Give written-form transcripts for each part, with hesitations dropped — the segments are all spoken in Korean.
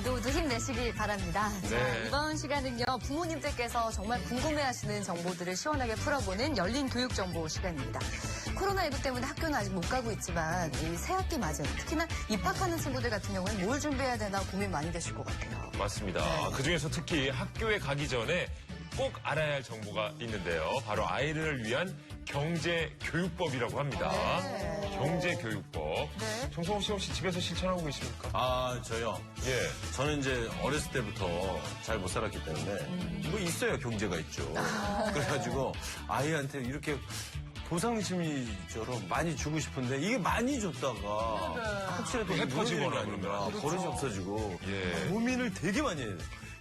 모두 힘내시길 바랍니다. 네. 자, 이번 시간은요, 부모님들께서 정말 궁금해하시는 정보들을 시원하게 풀어보는 열린 교육 정보 시간입니다. 코로나19 때문에 학교는 아직 못 가고 있지만 이 새학기 맞은 특히나 입학하는 친구들 같은 경우는 뭘 준비해야 되나 고민 많이 되실 것 같아요. 맞습니다. 네. 그중에서 특히 학교에 가기 전에 꼭 알아야 할 정보가 있는데요. 바로 아이를 위한 경제교육법이라고 합니다. 네. 경제교육법. 네. 정성호 씨 혹시 집에서 실천하고 계십니까? 아, 저요? 예. 저는 이제 어렸을 때부터 잘 못 살았기 때문에 뭐 있어야 경제가 있죠. 그래가지고 아이한테 이렇게 보상심리처럼 많이 주고 싶은데 이게 많이 줬다가 혹시라도 해 터지거나 무너지는 게 아닌가, 그러면. 버릇이 없어지고 예. 고민을 되게 많이 해요.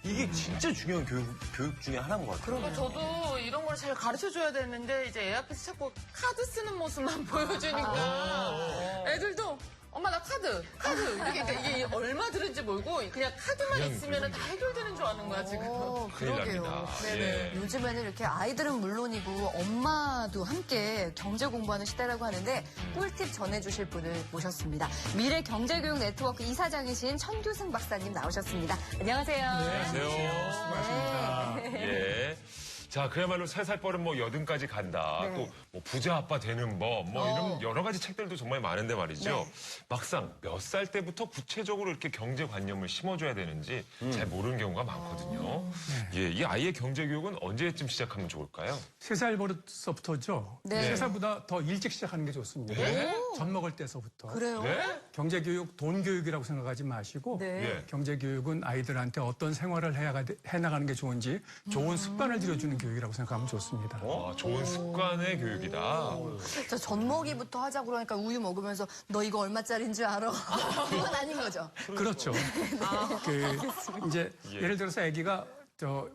이게 진짜 중요한 교육 중에 하나인 것 같아요. 그러니까 저도 이런 걸 잘 가르쳐줘야 되는데 이제 애 앞에서 자꾸 카드 쓰는 모습만 보여주니까 애들도 엄마 나 카드 이렇게 그러니까 이게 얼마 들은지 모르고 그냥 카드만 그냥 있으면 다 해결되는 줄 아는 거야 지금. 큰일 납니다. 예. 요즘에는 이렇게 아이들은 물론이고 엄마도 함께 경제 공부하는 시대라고 하는데 꿀팁 전해주실 분을 모셨습니다. 미래경제교육 네트워크 이사장이신 천규승 박사님 나오셨습니다. 안녕하세요. 안녕하세요. 수고하십니다. 예. 자, 그야말로 3살 뻘은 뭐 여든까지 간다. 네. 또 뭐 부자 아빠 되는 법, 뭐 이런 여러 가지 책들도 정말 많은데 말이죠. 네. 막상 몇 살 때부터 구체적으로 이렇게 경제관념을 심어줘야 되는지 잘 모르는 경우가 많거든요. 예, 이 아이의 경제교육은 언제쯤 시작하면 좋을까요? 3살 버릇서부터죠. 네. 3살보다 더 일찍 시작하는 게 좋습니다. 네? 젖 먹을 때서부터. 그래요? 네? 경제교육, 돈교육이라고 생각하지 마시고 네. 예. 경제교육은 아이들한테 어떤 생활을 해나가는 게 좋은지 좋은 습관을 들여주는 교육이라고 생각하면 좋습니다. 좋은 습관의 교육이다. 저 젖먹이부터 하자고 그러니까 우유 먹으면서 너 이거 얼마짜리인 줄 알아? 그건 아닌 거죠. 그렇죠. 이제 예를 들어서 아기가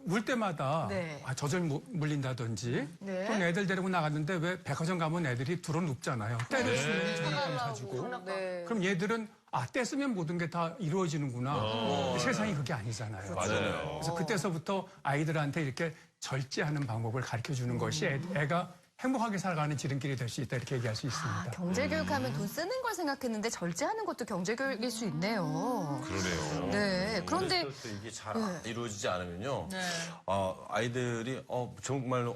울 때마다 네. 젖을 물린다든지 네. 또는 애들 데리고 나갔는데 왜 백화점 가면 애들이 들어 눕잖아요. 때를 쓰는 장난감 사주고. 네. 그럼 얘들은 때 쓰면 모든 게 다 이루어지는구나. 근데 세상이 그게 아니잖아요. 맞아요. 그래서 그때서부터 아이들한테 이렇게 절제하는 방법을 가르쳐 주는 것이 애가 행복하게 살아가는 지름길이 될 수 있다 이렇게 얘기할 수 있습니다. 경제교육하면 돈 쓰는 걸 생각했는데 절제하는 것도 경제교육일 수 있네요. 그러네요. 네. 그런데 어렸을 때부터 이게 잘 이루어지지 않으면요. 네. 아이들이 정말로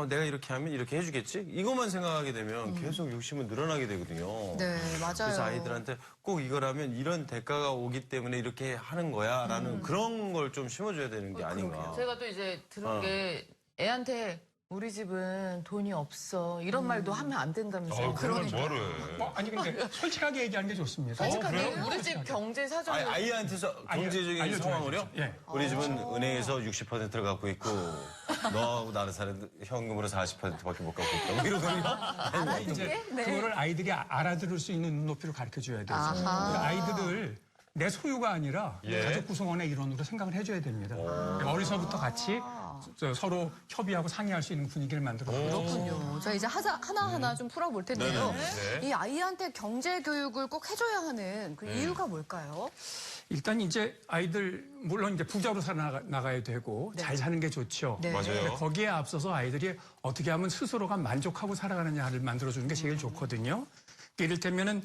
내가 이렇게 하면 이렇게 해주겠지? 이것만 생각하게 되면 계속 욕심은 늘어나게 되거든요. 네, 맞아요. 그래서 아이들한테 꼭 이거라면 이런 대가가 오기 때문에 이렇게 하는 거야 라는 그런 걸 좀 심어줘야 되는 게 아닌가. 제가 또 이제 들은 게 애한테 우리 집은 돈이 없어 이런 말도 하면 안 된다면서요. 그러면 뭐를? 아니 근데 솔직하게 얘기하는 게 좋습니다. 솔직하게 우리 집 경제 사정이 아이한테서 경제적인 알려줘야죠. 상황을요? 예. 우리 집은 은행에서 60%를 갖고 있고 너하고 나는 사는 현금으로 40%밖에 못 갖고 있다. 뭐 이러거든요. 이제 네. 그거를 아이들이 알아들을 수 있는 눈높이로 가르쳐 줘야 되죠. 아하. 그러니까 아이들을 내 소유가 아니라 예. 가족 구성원의 일원으로 생각을 해줘야 됩니다. 어려서부터 같이 서로 협의하고 상의할 수 있는 분위기를 만들어. 그렇군요. 저 이제 하나하나 좀 풀어볼 텐데요. 네. 이 아이한테 경제교육을 꼭 해줘야 하는 그 이유가 뭘까요? 일단 이제 아이들 물론 이제 부자로 살아나가야 되고 잘 사는 게 좋죠. 네. 맞아요. 근데 거기에 앞서서 아이들이 어떻게 하면 스스로가 만족하고 살아가느냐를 만들어주는 게 제일 좋거든요. 이를테면은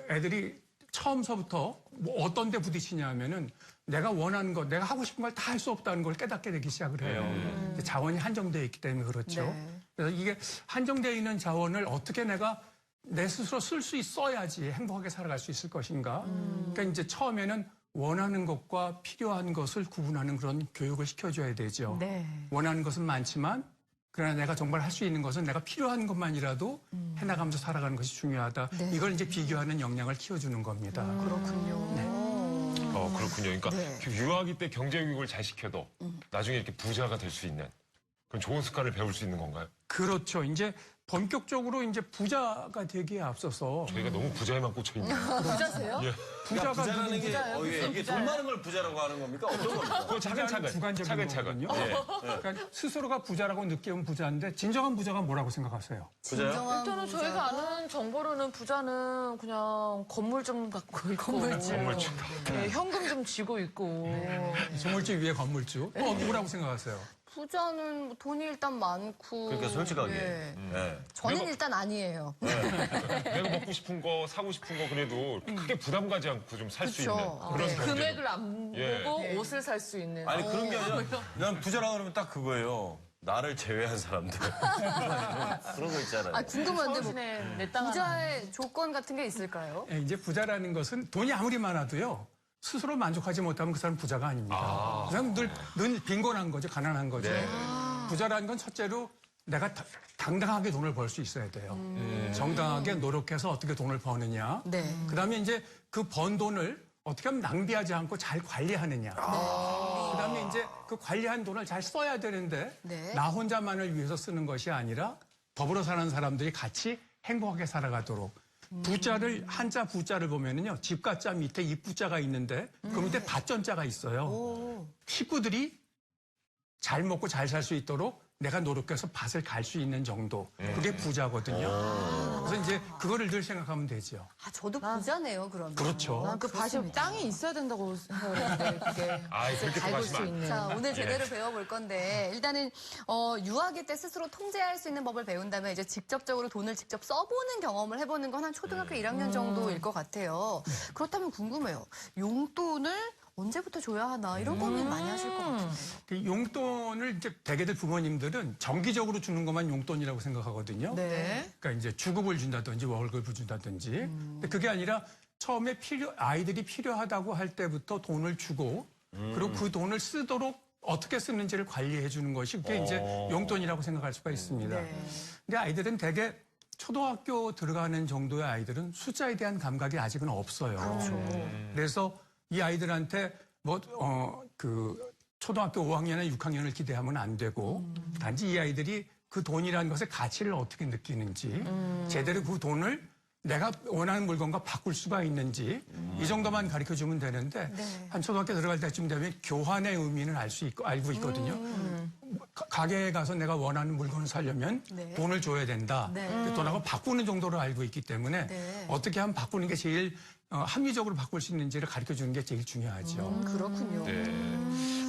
애들이 처음서부터 뭐 어떤 데 부딪히냐 하면은 내가 원하는 것, 내가 하고 싶은 걸 다 할 수 없다는 걸 깨닫게 되기 시작을 해요. 자원이 한정되어 있기 때문에 그렇죠. 네. 그래서 이게 한정되어 있는 자원을 어떻게 내가 내 스스로 쓸 수 있어야지 행복하게 살아갈 수 있을 것인가. 그러니까 이제 처음에는 원하는 것과 필요한 것을 구분하는 그런 교육을 시켜줘야 되죠. 네. 원하는 것은 많지만 그러나 내가 정말 할 수 있는 것은 내가 필요한 것만이라도 해나가면서 살아가는 것이 중요하다. 네. 이걸 이제 비교하는 역량을 키워주는 겁니다. 그렇군요. 그렇군요. 그러니까 네. 유아기 때 경제교육을 잘 시켜도 나중에 이렇게 부자가 될 수 있는 그런 좋은 습관을 배울 수 있는 건가요? 그렇죠. 이제 본격적으로 이제 부자가 되기에 앞서서 저희가 너무 부자에만 꽂혀 있네요. 부자세요? 예. 부자가 부자라는 게 부자예요? 무슨 이게 부자예요? 돈 많은 걸 부자라고 하는 겁니까? 어떤 겁니까? 그거 차근차근. 주관적인 차근차근. 거거든요. 예. 그러니까 스스로가 부자라고 느끼는 부자인데 진정한 부자가 뭐라고 생각하세요? 부자요? 일단은 저희가 아는 정보로는 부자는 그냥 건물 좀 갖고 있고 건물주. 네, 현금 좀 쥐고 있고 소물주 위에 건물주. 뭐라고 생각하세요? 부자는 뭐 돈이 일단 많고. 그러니까 솔직하게. 예. 예. 저는 일단 아니에요. 내가 먹고 싶은 거, 사고 싶은 거 그래도 크게 부담 가지 않고 좀 살 수 그쵸. 있는 그런 네. 경제. 금액을 안 예. 보고 네. 옷을 살 수 있는. 아니 그런 게 아니라 난 부자라 그러면 딱 그거예요. 나를 제외한 사람들. 그런 거 있잖아요. 아, 궁금한데 뭐 서울시내 내땅 하나. 부자의 조건 같은 게 있을까요? 예, 이제 부자라는 것은 돈이 아무리 많아도요. 스스로 만족하지 못하면 그 사람은 부자가 아닙니다. 그 사람은 늘 빈곤한 거죠. 가난한 거죠. 네. 부자라는 건 첫째로 내가 당당하게 돈을 벌 수 있어야 돼요. 정당하게 노력해서 어떻게 돈을 버느냐. 네. 그다음에 이제 그 번 돈을 어떻게 하면 낭비하지 않고 잘 관리하느냐. 그다음에 이제 그 관리한 돈을 잘 써야 되는데 네. 나 혼자만을 위해서 쓰는 것이 아니라 더불어 사는 사람들이 같이 행복하게 살아가도록. 부자를 한자 부자를 보면은요 집가자 밑에 입부자가 있는데 그 밑에 밭전자가 있어요. 식구들이 잘 먹고 잘 살 수 있도록 내가 노력해서 밭을 갈 수 있는 정도 그게 부자거든요. 그래서 이제 그거를 늘 생각하면 되죠. 아, 저도 부자네요, 그러면. 그렇죠. 난 그 밭이 땅이 있어야 된다고 생각했는데 그게 아, 그렇게 밟을 하시면 수 안 있는. 자, 오늘 제대로 배워볼 건데, 일단은, 유아기 때 스스로 통제할 수 있는 법을 배운 다음에 이제 직접적으로 돈을 직접 써보는 경험을 해보는 건 한 초등학교 1학년 정도일 것 같아요. 그렇다면 궁금해요. 용돈을 언제부터 줘야 하나, 이런 고민 많이 하실 것 같은데. 그 용돈을 이제 대개들 부모님들은 정기적으로 주는 것만 용돈이라고 생각하거든요. 네. 그러니까 이제 주급을 준다든지 월급을 준다든지. 근데 그게 아니라 처음에 아이들이 필요하다고 할 때부터 돈을 주고 그리고 그 돈을 쓰도록 어떻게 쓰는지를 관리해 주는 것이 그게 이제 용돈이라고 생각할 수가 있습니다. 네. 근데 아이들은 대개 초등학교 들어가는 정도의 아이들은 숫자에 대한 감각이 아직은 없어요. 그래서 이 아이들한테 그 초등학교 5학년이나 6학년을 기대하면 안 되고 단지 이 아이들이 그 돈이라는 것의 가치를 어떻게 느끼는지 제대로 그 돈을 내가 원하는 물건과 바꿀 수가 있는지 이 정도만 가르쳐 주면 되는데 한 초등학교 들어갈 때쯤 되면 교환의 의미는 알고 있거든요. 가게에 가서 내가 원하는 물건을 사려면 네. 돈을 줘야 된다. 네. 그 돈하고 바꾸는 정도로 알고 있기 때문에 네. 어떻게 하면 바꾸는 게 제일 합리적으로 바꿀 수 있는지를 가르쳐 주는 게 제일 중요하죠. 그렇군요. 네.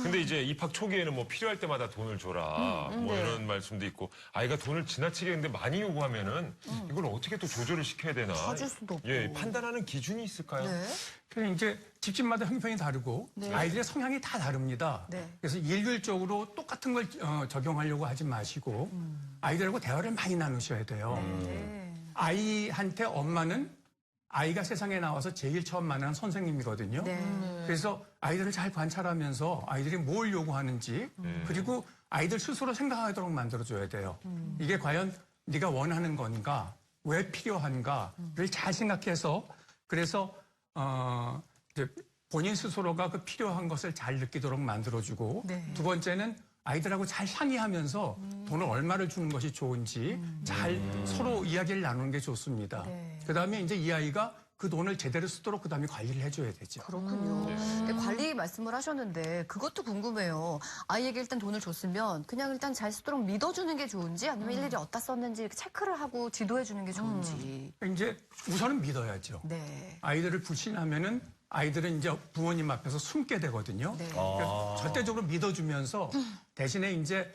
근데 이제 입학 초기에는 뭐 필요할 때마다 돈을 줘라. 뭐 이런 말씀도 있고 아이가 돈을 지나치게 근데 많이 요구하면은 이걸 어떻게 또 조절을 시켜야 되나. 다 줄 수도 없고. 예, 판단하는 기준이 있을까요? 네. 그래서 이제 집집마다 형편이 다르고 아이들의 성향이 다 다릅니다. 네. 그래서 일률적으로 똑같은 걸 적용하려고 하지 마시고 아이들하고 대화를 많이 나누셔야 돼요. 네. 아이한테 엄마는 아이가 세상에 나와서 제일 처음 만난 선생님이거든요. 네. 그래서 아이들을 잘 관찰하면서 아이들이 뭘 요구하는지 그리고 아이들 스스로 생각하도록 만들어줘야 돼요. 이게 과연 네가 원하는 건가? 왜 필요한가?를 잘 생각해서 그래서 이제 본인 스스로가 그 필요한 것을 잘 느끼도록 만들어주고 네. 두 번째는 아이들하고 잘 상의하면서 돈을 얼마를 주는 것이 좋은지 잘 서로 이야기를 나누는 게 좋습니다. 네. 그다음에 이제 이 아이가 그 돈을 제대로 쓰도록 그다음에 관리를 해줘야 되죠. 그렇군요. 근데 관리 말씀을 하셨는데 그것도 궁금해요. 아이에게 일단 돈을 줬으면 그냥 일단 잘 쓰도록 믿어주는 게 좋은지 아니면 일일이 어디다 썼는지 이렇게 체크를 하고 지도해주는 게 좋은지. 이제 우선은 믿어야죠. 네. 아이들을 불신하면은 아이들은 이제 부모님 앞에서 숨게 되거든요. 네. 그러니까 절대적으로 믿어주면서 대신에 이제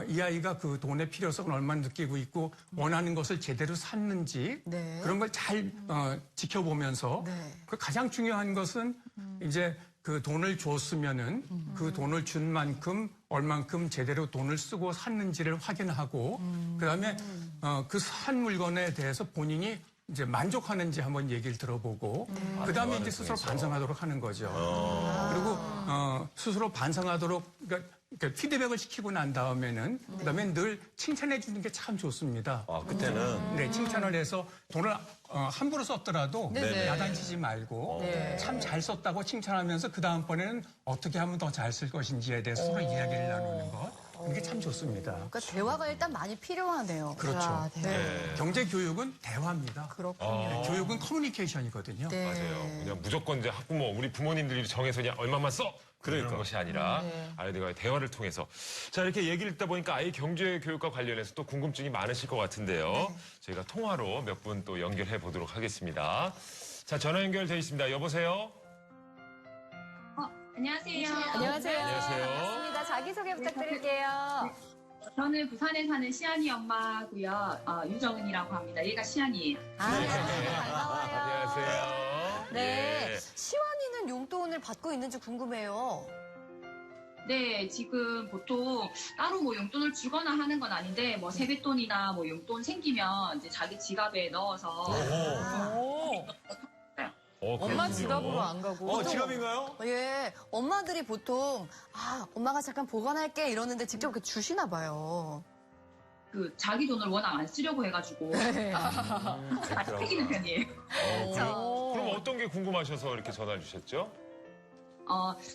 이 아이가 그 돈의 필요성을 얼마나 느끼고 있고 원하는 것을 제대로 샀는지 네. 그런 걸 잘 지켜보면서 네. 그 가장 중요한 것은 이제 그 돈을 줬으면은 그 돈을 준 만큼 얼만큼 제대로 돈을 쓰고 샀는지를 확인하고 그다음에 그 산 물건에 대해서 본인이 이제 만족하는지 한번 얘기를 들어보고 그다음에 이제 스스로 반성하도록 하는 거죠. 그리고 스스로 반성하도록 그러니까 피드백을 시키고 난 다음에는 그다음에 늘 칭찬해 주는 게 참 좋습니다. 아, 그때는 네, 칭찬을 해서 돈을 함부로 썼더라도 네네. 야단치지 말고 네. 참 잘 썼다고 칭찬하면서 그 다음번에는 어떻게 하면 더 잘 쓸 것인지에 대해서 서로 이야기를 나누는 것. 이게 참 좋습니다. 그러니까 대화가 일단 많이 필요하네요. 그렇죠. 네. 경제 교육은 대화입니다. 그렇군요. 교육은 커뮤니케이션이거든요. 네. 맞아요. 그냥 무조건 이제 학부모, 우리 부모님들이 정해서 그냥 얼마만 써! 그런 것이 아니라 아이들과의 대화를 통해서. 자, 이렇게 얘기를 듣다 보니까 아이 경제 교육과 관련해서 또 궁금증이 많으실 것 같은데요. 저희가 통화로 몇 분 또 연결해 보도록 하겠습니다. 자, 전화 연결돼 있습니다. 여보세요? 안녕하세요. 안녕하세요. 안녕하세요. 반갑습니다. 자기소개 부탁드릴게요. 저는 부산에 사는 시안이 엄마고요. 유정은이라고 합니다. 얘가 시안이에요. 반가워요. 안녕하세요. 네. 예. 시완이는 용돈을 받고 있는지 궁금해요. 네, 지금 보통 따로 뭐 용돈을 주거나 하는 건 아닌데 뭐 세뱃돈이나 뭐 용돈 생기면 이제 자기 지갑에 넣어서 엄마 그렇군요. 지갑으로 안 가고. 지갑인가요? 예, 엄마들이 보통 엄마가 잠깐 보관할게 이러는데 직접 이렇게 주시나 봐요. 그 자기 돈을 워낙 안 쓰려고 해가지고 잘 쓰기는 편이에요. 그럼 어떤 게 궁금하셔서 이렇게 전화를 주셨죠?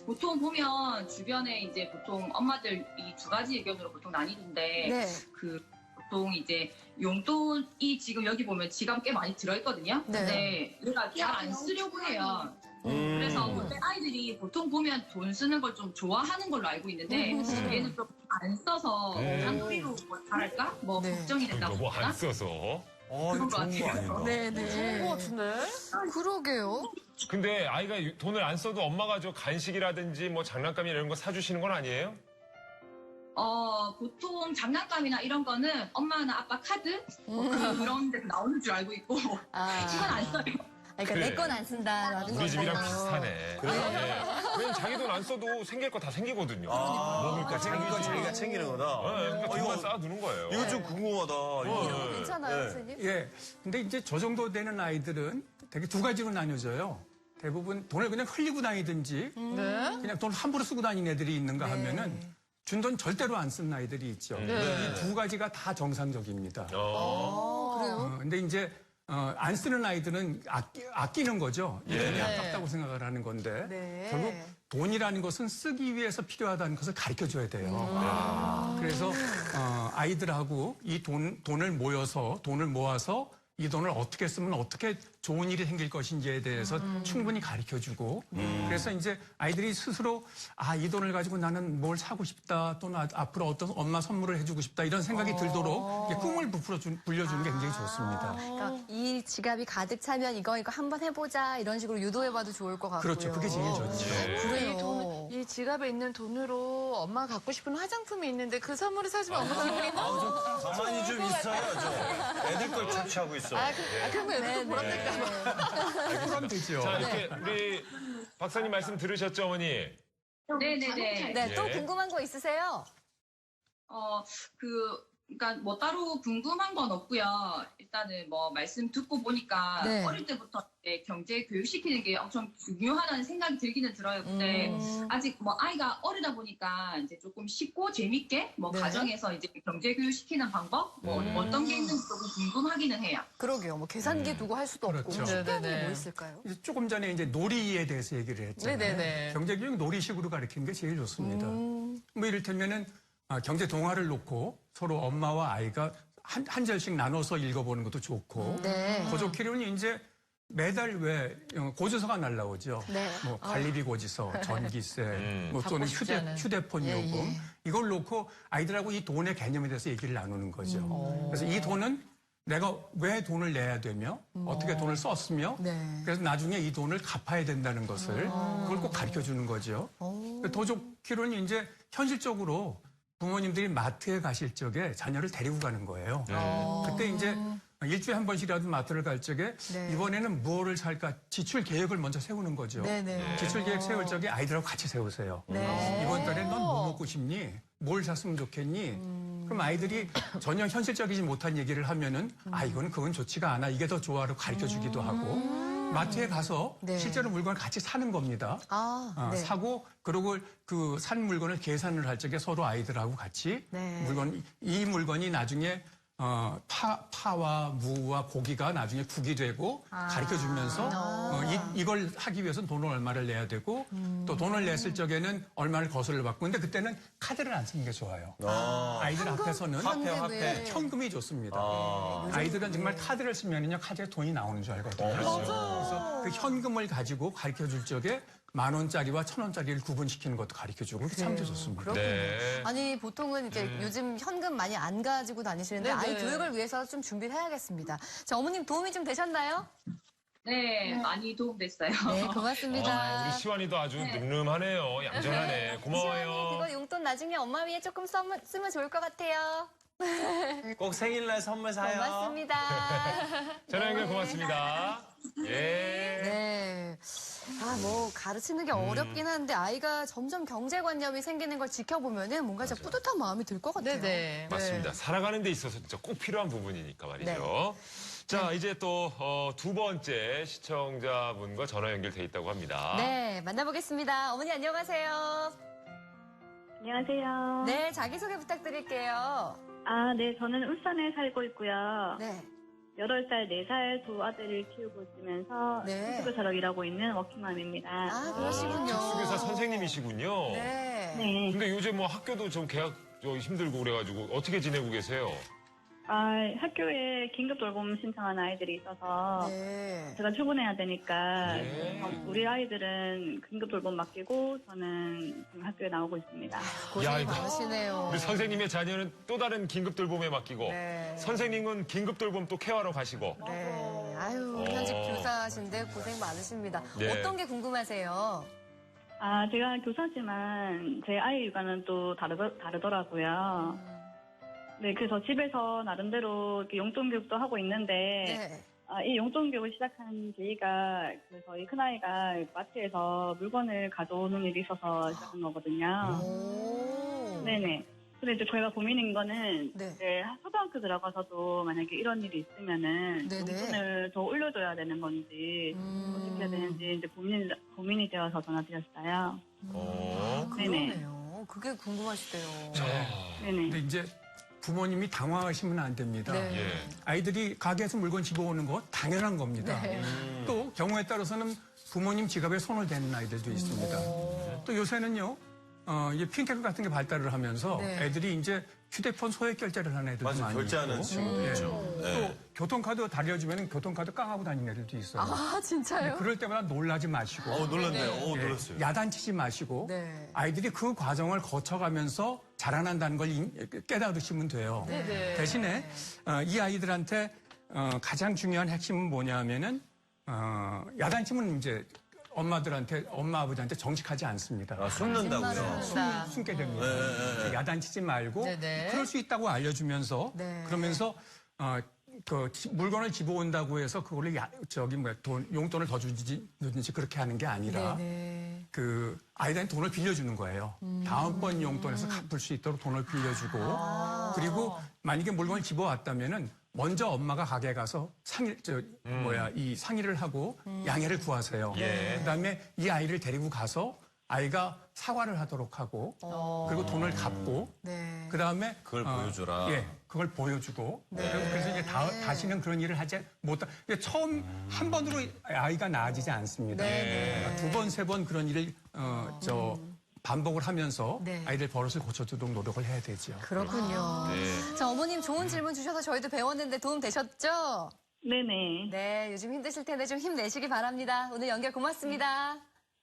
보통 보면 주변에 이제 보통 엄마들 이 두 가지 의견으로 보통 나뉘던데 네. 그 보통 이제 용돈이 지금 여기 보면 지갑 꽤 많이 들어있거든요. 네. 근데 얘가 잘 안 쓰려고 해요. 그래서 근데 아이들이 보통 보면 돈 쓰는 걸 좀 좋아하는 걸로 알고 있는데 얘는 좀 안 써서 잔소리로 뭐 잘할까? 뭐 네. 걱정이 된다고 너무 안 할까? 써서. 이거 그런 거 좋은 거 같아요. 아닌가? 네네. 좋은 것 같은데? 그러게요. 근데 아이가 돈을 안 써도 엄마가 저 간식이라든지 뭐 장난감이나 이런 거 사주시는 건 아니에요? 보통 장난감이나 이런 거는 엄마나 아빠 카드 뭐 그런 데서 나오는 줄 알고 있고 이건 안 써요. 그러니까 그래. 내 건 안 쓴다라는 거죠. 우리 집이랑 비슷하네. 왜냐면 자기 돈 안 써도 생길 거 다 생기거든요. 먹을 거 자기 건 생기지. 자기가 챙기는 거다. 그러니까 이거- 돈만 쌓아두는 거예요. 이거 좀 궁금하다. 이런 거 괜찮아요, 네. 선생님? 예. 근데 이제 저 정도 되는 아이들은 되게 두 가지로 나뉘어져요. 대부분 돈을 그냥 흘리고 다니든지 네. 그냥 돈 함부로 쓰고 다니는 애들이 있는가 하면은 준 돈 절대로 안 쓴 아이들이 있죠. 이 두 가지가 다 정상적입니다. 그래요? 근데 이제 안 쓰는 아이들은 아끼는 거죠. 이 돈이 아깝다고 생각을 하는 건데 네. 결국 돈이라는 것은 쓰기 위해서 필요하다는 것을 가르쳐 줘야 돼요. 그래서 아이들하고 이 돈을 모아서 이 돈을 어떻게 쓰면 어떻게 좋은 일이 생길 것인지에 대해서 충분히 가르쳐 주고 그래서 이제 아이들이 스스로 이 돈을 가지고 나는 뭘 사고 싶다 또는 앞으로 어떤 엄마 선물을 해주고 싶다 이런 생각이 들도록 이렇게 꿈을 불려주는 게 굉장히 좋습니다. 그러니까 이 지갑이 가득 차면 이거 한번 해보자 이런 식으로 유도해봐도 좋을 것 같고요. 그렇죠. 그게 제일 좋죠. 그래요. 이 지갑에 있는 돈으로 엄마가 갖고 싶은 화장품이 있는데 그 선물을 사주면 엄마 기분이 너무. 가만히 좀 있어야죠. 애들 걸 착취하고 있어. 그러면 애들도 보람될까 봐. 그럼 되죠. 자, 이렇게 우리 박사님 말씀 들으셨죠, 어머니? 네네네. 네, 또 예. 궁금한 거 있으세요? 그러니까 뭐 따로 궁금한 건 없고요. 일단은 뭐 말씀 듣고 보니까 네. 어릴 때부터 이제 경제 교육 시키는 게 엄청 중요하다는 생각이 들기는 들어요. 근데 아직 뭐 아이가 어리다 보니까 이제 조금 쉽고 재밌게 뭐 네. 가정에서 이제 경제 교육 시키는 방법 뭐 어떤 게 있는지 조금 궁금하기는 해요. 그러게요. 뭐 계산기 두고 할 수도 없고 그렇죠. 쉽게 하는 게 네네네. 뭐 있을까요? 이제 조금 전에 이제 놀이에 대해서 얘기를 했잖아요. 네네네. 경제교육 놀이식으로 가르치는 게 제일 좋습니다. 뭐 이를테면은 경제 동화를 놓고 서로 엄마와 아이가 한 절씩 나눠서 읽어보는 것도 좋고 네. 고조키로는 이제 매달 왜 고지서가 날라오죠. 네. 뭐 관리비 고지서, 전기세, 뭐 또는 싶지 않은. 휴대폰 예, 요금 예. 이걸 놓고 아이들하고 이 돈의 개념에 대해서 얘기를 나누는 거죠. 그래서 이 돈은 내가 왜 돈을 내야 되며 어떻게 돈을 썼으며 네. 그래서 나중에 이 돈을 갚아야 된다는 것을 그걸 꼭 가르쳐 주는 거죠. 더 좋기로는 이제 현실적으로 부모님들이 마트에 가실 적에 자녀를 데리고 가는 거예요. 그때 이제 일주일에 한 번씩이라도 마트를 갈 적에 네. 이번에는 무엇을 살까 지출 계획을 먼저 세우는 거죠. 네네. 지출 계획 세울 적에 아이들하고 같이 세우세요. 네. 이번 달에 넌 뭐 먹고 싶니? 뭘 샀으면 좋겠니? 그럼 아이들이 전혀 현실적이지 못한 얘기를 하면은 그건 좋지가 않아. 이게 더 좋아로 가르쳐 주기도 하고 마트에 가서 네. 실제로 물건을 같이 사는 겁니다. 네. 사고 그리고 그 산 물건을 계산을 할 적에 서로 아이들하고 같이 네. 이 물건이 나중에 파와 무와 고기가 나중에 국이 되고 가르쳐 주면서 이걸 하기 위해서는 돈을 얼마를 내야 되고 또 돈을 냈을 적에는 얼마를 거슬러 받고 근데 그때는 카드를 안 쓰는 게 좋아요. 아이들 앞에서는 화폐. 현금이 좋습니다. 아이들은 정말 카드를 쓰면은요 카드에 돈이 나오는 줄 알거든요. 그래서 그 현금을 가지고 가르쳐 줄 적에 10,000원짜리와 1,000원짜리를 구분시키는 것도 가르쳐 주고 그게 참 좋습니다. 네. 아니 보통은 이제 요즘 현금 많이 안 가지고 다니시는데 네네. 아이 교육을 위해서 좀 준비를 해야겠습니다. 자 어머님 도움이 좀 되셨나요? 네, 많이 도움됐어요. 네, 고맙습니다. 우리 시완이도 아주 늠름하네요. 얌전하네. 고마워요. 시원이 그거 용돈 나중에 엄마 위에 조금 쓰면 좋을 것 같아요. 꼭 생일날 선물 사요. 고맙습니다. 전화 연결 고맙습니다. 예. 네. 뭐 가르치는 게 어렵긴 한데 아이가 점점 경제관념이 생기는 걸 지켜보면은 뭔가 진짜 뿌듯한 마음이 들 것 같아요. 네네. 맞습니다. 살아가는 데 있어서 진짜 꼭 필요한 부분이니까 말이죠. 자, 이제 또 두 번째 시청자분과 전화 연결돼 있다고 합니다. 네, 만나보겠습니다. 어머니 안녕하세요. 안녕하세요. 네, 자기소개 부탁드릴게요. 아, 네, 저는 울산에 살고 있고요. 네. 8살, 4살 두 아들을 키우고 있으면서 네. 특수교사로 일하고 있는 워킹맘입니다. 아, 그러시군요. 특수교사 선생님이시군요. 네. 네. 근데 요즘 뭐 학교도 좀 개학 힘들고 그래가지고 어떻게 지내고 계세요? 아, 학교에 긴급 돌봄 신청한 아이들이 있어서 네. 제가 출근해야 되니까 네. 우리 아이들은 긴급 돌봄 맡기고 저는 지금 학교에 나오고 있습니다. 고생이 이거. 많으시네요. 우리 선생님의 자녀는 또 다른 긴급 돌봄에 맡기고 네. 선생님은 긴급 돌봄 또 케어하러 가시고 네. 아유, 현직 교사신데 고생 많으십니다. 네. 어떤 게 궁금하세요? 아, 제가 교사지만 제 아이 육아는 또 다르더라고요. 네, 그래서 집에서 나름대로 이렇게 용돈 교육도 하고 있는데 네. 이 용돈 교육을 시작한 계기가 저희 큰아이가 마트에서 물건을 가져오는 일이 있어서 시작한 거거든요. 오. 네네. 근데 이제 저희가 고민인 거는 네. 이제 초등학교 들어가서도 만약에 이런 일이 있으면은 네네. 용돈을 더 올려줘야 되는 건지 어떻게 해야 되는지 이제 고민이 되어서 전화드렸어요. 네네. 그러네요. 그게 궁금하시대요. 네네. 근데 이제 부모님이 당황하시면 안 됩니다. 네. 예. 아이들이 가게에서 물건 집어오는 거 당연한 겁니다. 네. 또 경우에 따라서는 부모님 지갑에 손을 대는 아이들도 있습니다. 또 요새는요, 이제 핀테크 같은 게 발달을 하면서 네. 애들이 이제 휴대폰 소액 결제를 하는 애들도 맞아, 많이 결제하는 있고, 친구도 있죠. 또 네. 교통카드 달려주면 교통카드 깡하고 다니는 애들도 있어요. 아, 진짜요? 그럴 때마다 놀라지 마시고 놀랐네요. 예, 놀랐어요. 야단치지 마시고 네. 아이들이 그 과정을 거쳐가면서 자라난다는 걸 깨달으시면 돼요. 네네. 대신에 이 아이들한테 가장 중요한 핵심은 뭐냐면은 야단치면 이제 엄마 아버지한테 정직하지 않습니다. 아, 숨는다고요? 숨게 됩니다. 야단치지 말고 네네. 그럴 수 있다고 알려주면서 네. 그러면서 물건을 집어온다고 해서 그거를 용돈을 더 주든지 그렇게 하는 게 아니라 네네. 그 아이들한테 돈을 빌려주는 거예요. 다음번 용돈에서 갚을 수 있도록 돈을 빌려주고 그리고 만약에 물건을 집어왔다면은 먼저 엄마가 가게에 가서 이 상의를 하고 양해를 구하세요. 예. 그다음에 이 아이를 데리고 가서 아이가 사과를 하도록 하고 그리고 돈을 갚고 네. 그다음에 그걸 보여줘라. 예, 그걸 보여주고 그래서 이제 다시는 그런 일을 하지 못하. 처음 한 번으로 아이가 나아지지 않습니다. 두 번, 세 번 그런 일을 반복을 하면서 네. 아이들 버릇을 고쳐주도록 노력을 해야 되죠. 그렇군요. 네. 자, 어머님 좋은 질문 주셔서 저희도 배웠는데 도움 되셨죠? 네네. 네, 요즘 힘드실 텐데 좀 힘내시기 바랍니다. 오늘 연결 고맙습니다.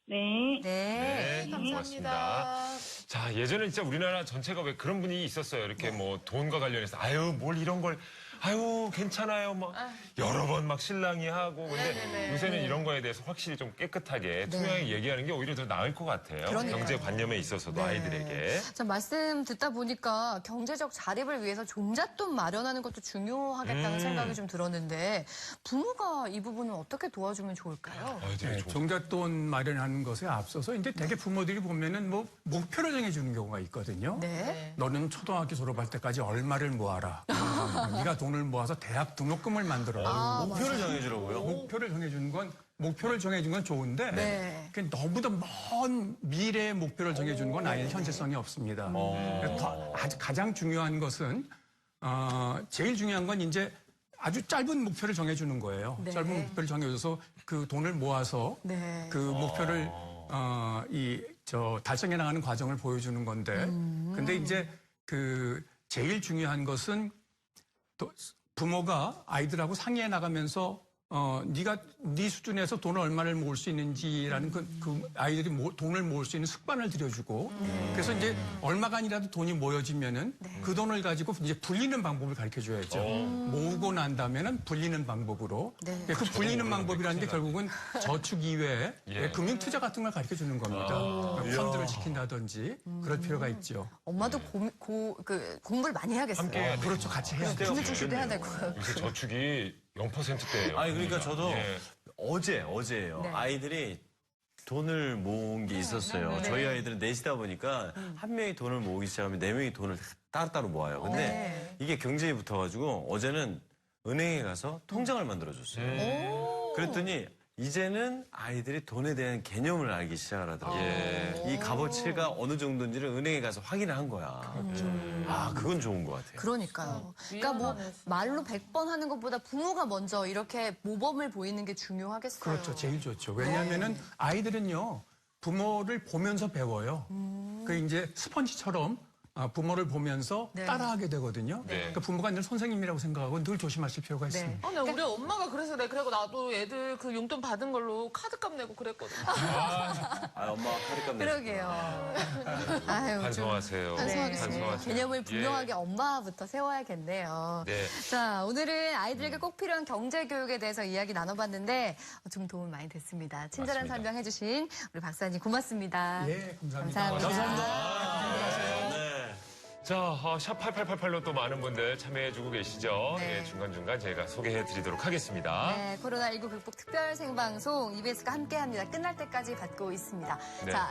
네. 네. 네, 고맙습니다. 자, 예전에 진짜 우리나라 전체가 왜 그런 분위기 있었어요. 이렇게 뭐 돈과 관련해서 아유, 뭘 이런 걸 아유, 괜찮아요. 막 여러 번 막 신랑이 하고. 근데 요새는 이런 거에 대해서 확실히 좀 깨끗하게 투명하게 얘기하는 게 오히려 더 나을 것 같아요. 그러니까요. 경제관념에 있어서도 네. 아이들에게. 자, 말씀 듣다 보니까 경제적 자립을 위해서 종잣돈 마련하는 것도 중요하겠다는 생각이 좀 들었는데 부모가 이 부분을 어떻게 도와주면 좋을까요? 아이들이 좀 종잣돈 마련하는 것에 앞서서 이제 대개 부모들이 보면은 뭐 목표를 정해주는 경우가 있거든요. 네. 너는 초등학교 졸업할 때까지 얼마를 모아라. 네가 돈을 모아서 대학 등록금을 만들어라. 목표를 정해주라고요? 목표를 정해준 건 좋은데 네. 그 너무도 먼 미래의 목표를 정해주는 건 아예 현실성이 없습니다. 그래서 가장 중요한 것은 제일 중요한 건 이제 아주 짧은 목표를 정해주는 거예요. 네. 짧은 목표를 정해줘서 그 돈을 모아서 네. 그 목표를 달성해 나가는 과정을 보여주는 건데 근데 이제 그 제일 중요한 것은 또 부모가 아이들하고 상의해 나가면서 네가 네 수준에서 돈을 얼마를 모을 수 있는지라는 그 아이들이 돈을 모을 수 있는 습관을 들여주고 그래서 이제 얼마간이라도 돈이 모여지면은 그 돈을 가지고 이제 불리는 방법을 가르쳐 줘야죠. 모으고 난 다음에는 불리는 방법으으로 네. 그 불리는 방법이라는 게 결국은 저축 이외에 금융 투자 같은 걸 가르쳐 주는 겁니다. 펀드를 지킨다든지 그럴 필요가 있죠. 엄마도 공부를 많이 해야겠어요. 함께 해야 돼요. 그렇죠. 같이 해야 돼요. 금융지식도 해야 되고. 요새 저축이 0%대예요. 아니 그러니까 저도 예. 어제예요. 네. 아이들이 돈을 모은 게 있었어요. 저희 아이들은 넷이다 보니까 한 명이 돈을 모으기 시작하면 네 명이 돈을 따로따로 모아요. 근데 이게 경쟁이 붙어가지고 어제는 은행에 가서 통장을 만들어줬어요. 그랬더니 이제는 아이들이 돈에 대한 개념을 알기 시작하더라고요. 이 값어치가 어느 정도인지를 은행에 가서 확인을 한 거야. 아, 그건 좋은 것 같아요. 그러니까요. 그러니까 뭐 말로 100번 하는 것보다 부모가 먼저 이렇게 모범을 보이는 게 중요하겠어요. 그렇죠. 제일 좋죠. 왜냐하면은 아이들은요, 부모를 보면서 배워요. 그 이제 스펀지처럼 부모를 보면서 네. 따라하게 되거든요. 네. 그러니까 부모가 늘 선생님이라고 생각하고 늘 조심하실 필요가 있습니다. 네, 우리 엄마가 그래서 그래. 그리고 나도 애들 그 용돈 받은 걸로 카드값 내고 그랬거든. 아, 엄마가 카드값 내. 그러게요. 아유, 좀 반성하세요. 반성하겠습니다. 개념을 예. 분명하게 엄마부터 세워야겠네요. 네. 자, 오늘은 아이들에게 꼭 필요한 경제 교육에 대해서 이야기 나눠봤는데 좀 도움 많이 됐습니다. 친절한 맞습니다. 설명해주신 우리 박사님 고맙습니다. 예, 감사합니다. 감사합니다. 자, 샵 8888로 또 많은 분들 참여해주고 계시죠. 네. 예, 중간중간 저희가 소개해드리도록 하겠습니다. 네, 코로나19 극복 특별 생방송 EBS가 함께합니다. 끝날 때까지 받고 있습니다. 네. 자,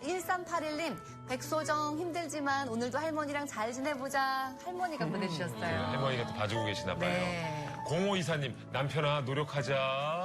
1381님, 백소정 힘들지만 오늘도 할머니랑 잘 지내보자. 할머니가 보내주셨어요. 할머니가 또 봐주고 계시나 봐요. 네. 0524님, 남편아 노력하자.